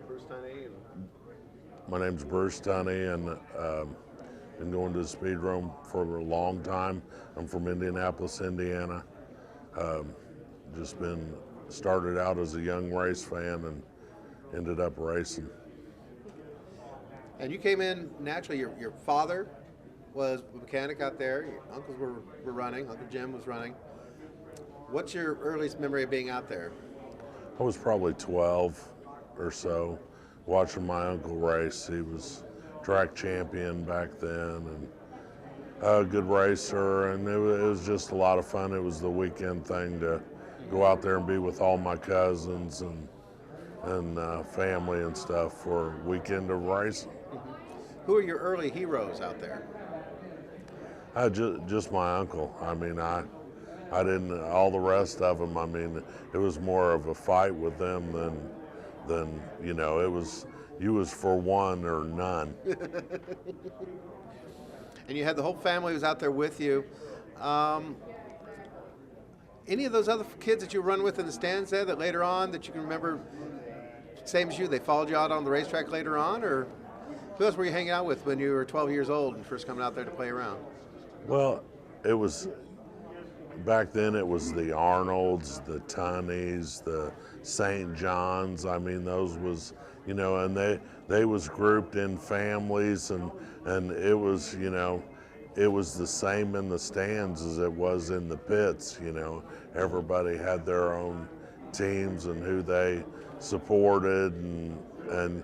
Bruce Tunny. My name's Bruce Tunny, and been going to the Speedrome for a long time. I'm from Indianapolis, Indiana. Just been started out as a young race fan and ended up racing. And you came in naturally. Your father was a mechanic out there. Your uncles were running. Uncle Jim was running. What's your earliest memory of being out there? I was probably 12 or so, watching my uncle race. He was track champion back then, and a good racer, and it was just a lot of fun. It was the weekend thing to go out there and be with all my cousins and family and stuff for a weekend of racing. Who are your early heroes out there? Just my uncle. I mean, I didn't, all the rest of them, I mean, it was more of a fight with them than you know, you was for one or none. And you had the whole family was out there with you. Any of those other kids that you run with in the stands there that later on that you can remember, same as you, they followed you out on the racetrack later on, or who else were you hanging out with when you were 12 years old and first coming out there to play around? Well, it was, back then it was the Arnolds, the Tunnys, the St. Johns. I mean, those was, you know, and they was grouped in families, and it was, you know, it was the same in the stands as it was in the pits. You know, everybody had their own teams and who they supported, and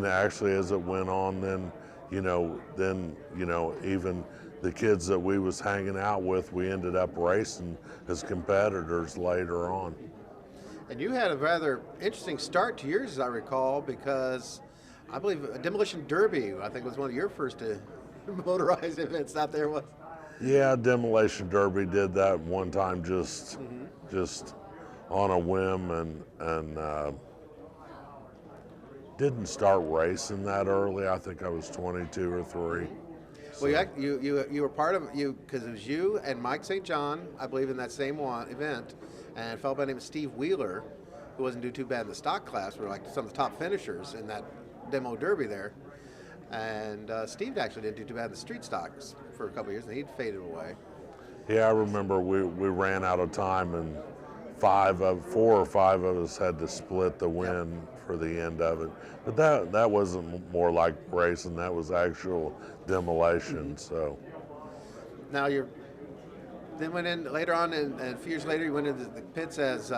actually as it went on, then you know even the kids that we was hanging out with, we ended up racing as competitors later on. And you had a rather interesting start to yours, as I recall, because I believe a Demolition Derby, I think, was one of your first motorized events out there. Was? Yeah, Demolition Derby did that one time, just on a whim, and didn't start racing that early. I think I was 22 or 3. Well, you were part of you because it was you and Mike St. John, I believe, in that same event, and a fellow by the name of Steve Wheeler, who wasn't doing too bad in the stock class, were like some of the top finishers in that demo derby there. And Steve actually didn't do too bad in the street stocks for a couple of years, and he'd faded away. Yeah, I remember we ran out of time, and 4 or 5 of us had to split the win for the end of it. But that wasn't more like racing, that was actual demolition. So now then went in later on, and a few years later you went into the pits as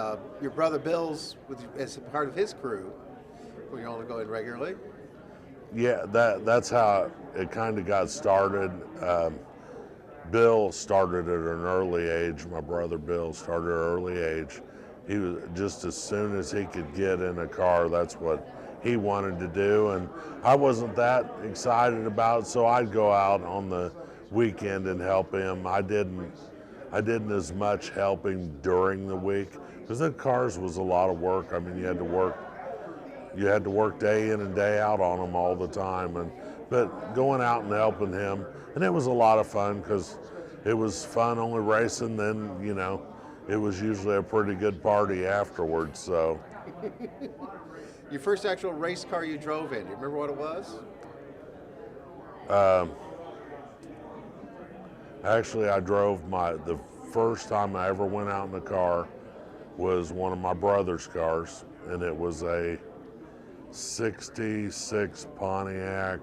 your brother Bill's as part of his crew. Were you able to go in regularly? Yeah, that's how it kind of got started. Bill started at an early age. My brother Bill started at an early age. He was just as soon as he could get in a car, that's what he wanted to do. And I wasn't that excited about it, so I'd go out on the weekend and help him. I didn't as much helping during the week because the cars was a lot of work. I mean, you had to work day in and day out on them all the time, but going out and helping him, and it was a lot of fun because it was fun only racing. Then you know, it was usually a pretty good party afterwards. So, your first actual race car you drove in, do you remember what it was? Actually, I drove the first time I ever went out in the car was one of my brother's cars, and it was a '66 Pontiac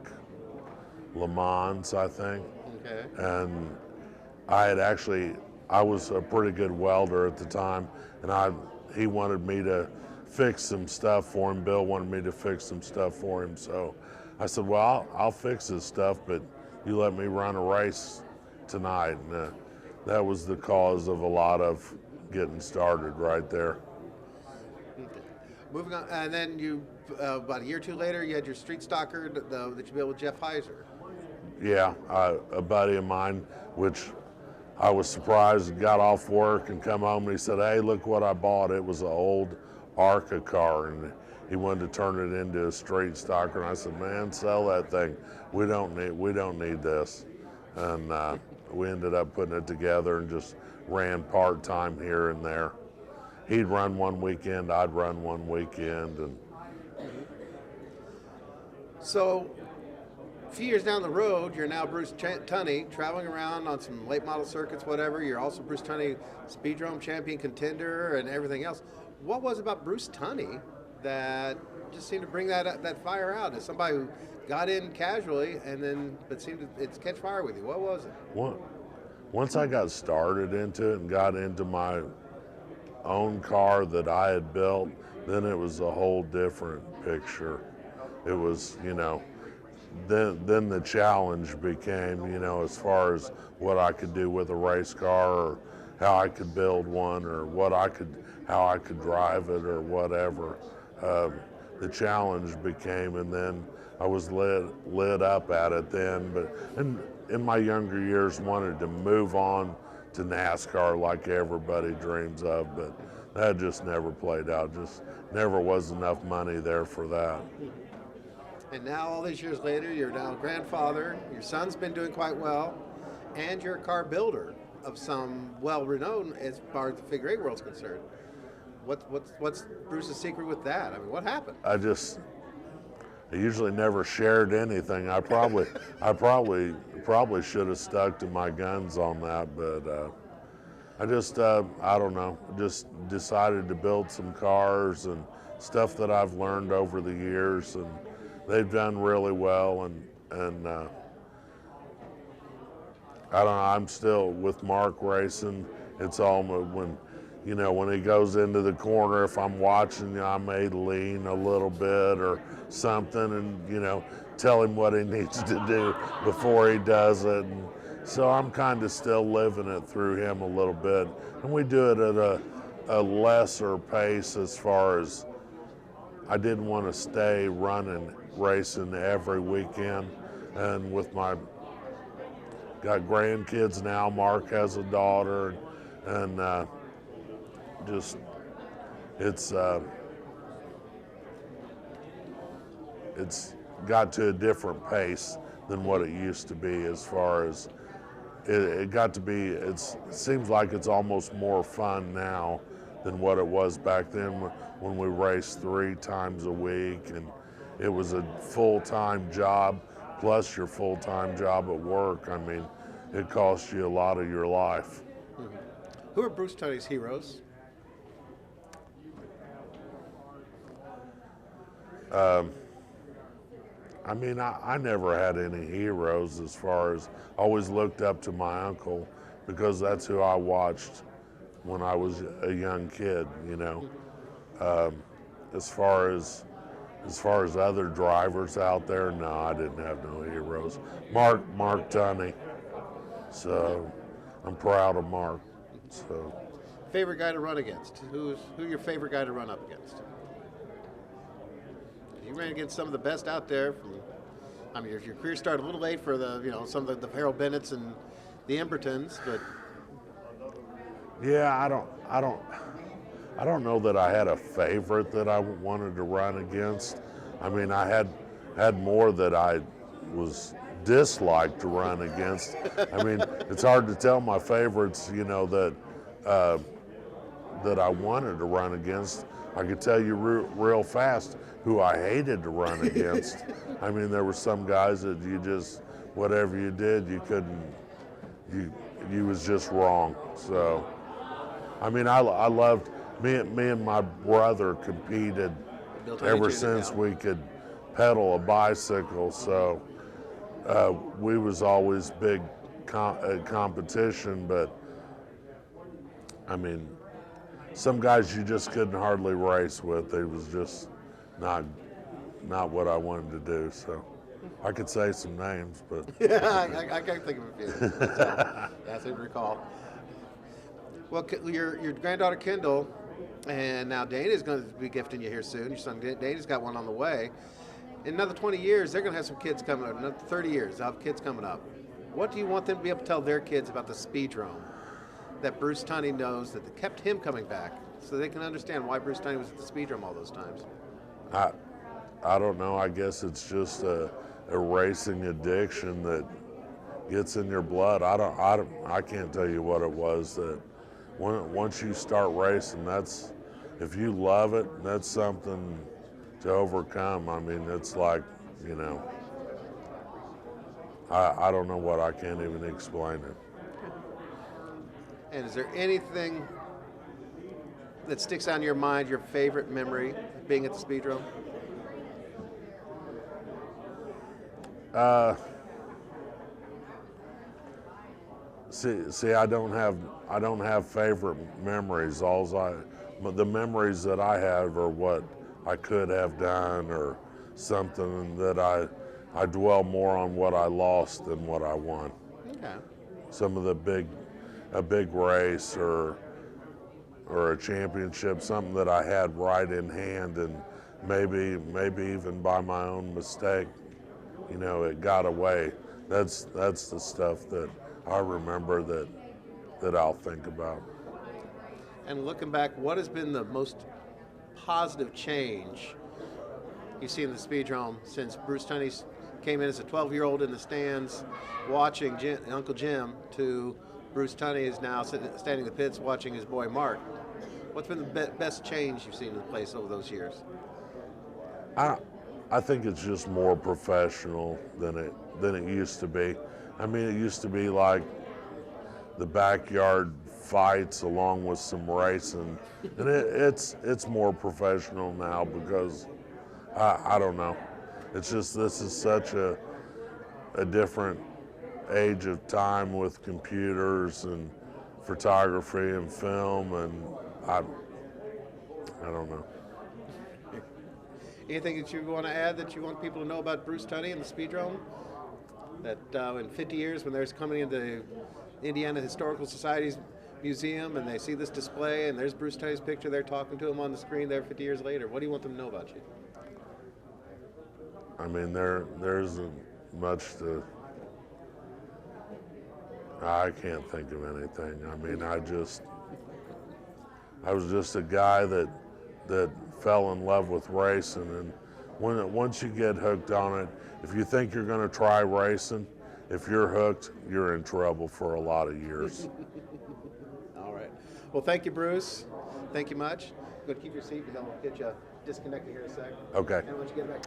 Le Mans, I think. Okay. And I was a pretty good welder at the time, and he wanted me to fix some stuff for him. Bill wanted me to fix some stuff for him, so I said, well, I'll fix this stuff, but you let me run a race tonight. And that was the cause of a lot of getting started right there. Moving on, and then you, about a year or two later, you had your street stocker that you built with Jeff Heiser. Yeah, a buddy of mine, which I was surprised, got off work and come home and he said, hey, look what I bought. It was an old Arca car, and he wanted to turn it into a street stocker. And I said, man, sell that thing. We don't need this. And we ended up putting it together and just ran part-time here and there. He'd run one weekend, I'd run one weekend, and So, a few years down the road, you're now Bruce Tunny, traveling around on some late model circuits, whatever. You're also Bruce Tunny, Speedrome champion contender, and everything else. What was it about Bruce Tunny that just seemed to bring that fire out? As somebody who got in casually and then but seemed to catch fire with you. What was it? Once I got started into it and got into my own car that I had built, then it was a whole different picture. It was, then the challenge became, as far as what I could do with a race car, or how I could build one, or how I could drive it, or whatever. The challenge became, and then I was lit up at it then. But in my younger years, wanted to move on to NASCAR like everybody dreams of, but that just never played out. Just never was enough money there for that. And now, all these years later, you're now a grandfather. Your son's been doing quite well, and you're a car builder of some well-renowned as far as the figure eight world's concerned. What's Bruce's secret with that? I mean, what happened? I usually never shared anything. I probably should have stuck to my guns on that, but I don't know. Just decided to build some cars and stuff that I've learned over the years, and they've done really well. And I don't know. I'm still with Mark racing. It's almost when he goes into the corner, if I'm watching, I may lean a little bit or something, and tell him what he needs to do before he does it. And so I'm kind of still living it through him a little bit, and we do it at a lesser pace, as far as I didn't want to stay racing every weekend. And with got grandkids now, Mark has a daughter, and it's got to a different pace than what it used to be. As far as it got to be, it seems like it's almost more fun now than what it was back then, when we raced 3 times a week, and it was a full-time job plus your full-time job at work. I mean, it costs you a lot of your life. Mm-hmm. Who are Bruce Tunny's heroes? I mean, I never had any heroes, as far as always looked up to my uncle, because that's who I watched when I was a young kid. As far as other drivers out there, no, I didn't have no heroes. Mark Tunny. So I'm proud of Mark. So favorite guy to run against? Who's your favorite guy to run up against? You ran against some of the best out there. Your career started a little late for some of the Harold Bennett's and the Embertons, but yeah, I don't know that I had a favorite that I wanted to run against. I mean, I had more that I was disliked to run against. I mean, it's hard to tell my favorites, that I wanted to run against. I could tell you real fast who I hated to run against. I mean, there were some guys that you just, whatever you did, you couldn't, you was just wrong. So, I mean, I loved, me and my brother competed ever since we could pedal a bicycle. So we was always big competition, but I mean, some guys you just couldn't hardly race with. It was just not what I wanted to do. So I could say some names, but yeah, I can't think of a few. So, that's it. Recall. Well, your granddaughter Kendall, and now Dana's going to be gifting you here soon. Your son Dana's got one on the way. In another 20 years, they're going to have some kids coming up. Another 30 years, they'll have kids coming up. What do you want them to be able to tell their kids about the Speedrome that Bruce Tunny knows that kept him coming back, so they can understand why Bruce Tunny was at the Speedrome all those times? I don't know. I guess it's just a racing addiction that gets in your blood. I can't tell you what it was that once you start racing, if you love it, that's something to overcome. I mean, it's like you know, I don't know what, I can't even explain it. And is there anything that sticks out in your mind, your favorite memory of being at the Speedrome? See, I don't have favorite memories. The memories that I have are what I could have done, or something that I dwell more on what I lost than what I won. Okay. Some of a big race or a championship, something that I had right in hand, and maybe even by my own mistake, you know, it got away. That's the stuff that I remember that I'll think about. And looking back, what has been the most positive change you've seen in the Speedrome since Bruce Tunny came in as a 12-year-old in the stands watching Uncle Jim, to Bruce Tunny is now standing in the pits watching his boy Mark? What's been the best change you've seen in the place over those years? I think it's just more professional than it used to be. I mean, it used to be like the backyard fights along with some racing, and it's more professional now because I don't know. It's just, this is such a different age of time with computers and photography and film, and I don't know. Anything that you want to add that you want people to know about Bruce Tunny and the Speedrome? That in 50 years, when they're coming into Indiana Historical Society's museum and they see this display and there's Bruce Tunny's picture, they're talking to him on the screen there 50 years later. What do you want them to know about you? I mean, there's much to. I can't think of anything. I mean, I was just a guy that fell in love with racing, and once you get hooked on it, if you think you're going to try racing, if you're hooked, you're in trouble for a lot of years. All right. Well, thank you, Bruce. Thank you much. Go keep your seat, because I'll get you disconnected here in a sec. Okay. And once you get back.